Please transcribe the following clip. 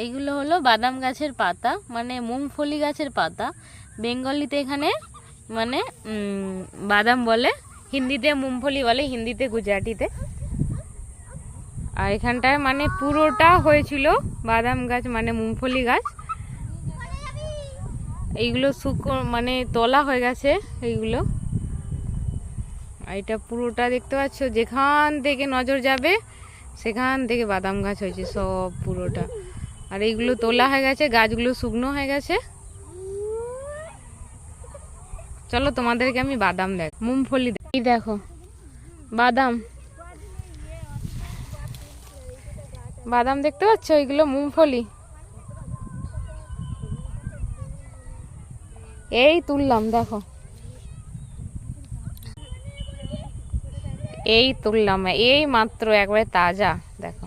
এইগুলো হলো বাদাম গাছের পাতা, মানে মুংফলি গাছের পাতা। বেঙ্গলিতে এখানে মানে বাদাম বলে, হিন্দিতে মুংফলি বলে, হিন্দিতে গুজরাটিতে। আর এখানটায় মানে পুরোটা হয়েছিল বাদাম গাছ, মানে মুংফলি গাছ। এইগুলো মানে তোলা হয়ে গেছে এইগুলো। আর এটা পুরোটা দেখতে পাচ্ছ, যেখান থেকে নজর যাবে সেখান থেকে বাদাম গাছ হয়েছে সব পুরোটা। আর এইগুলো তোলা হয়ে গেছে, গাছগুলো শুকনো হয়ে গেছে। চলো তোমাদেরকে আমি বাদাম দেখ, মুংফলি এই দেখো বাদাম, বাদাম দেখতে পাচ্ছ, এইগুলো মুংফলি। এই তুললাম, দেখো এই তুললাম, এই মাত্র একবারে তাজা, দেখো।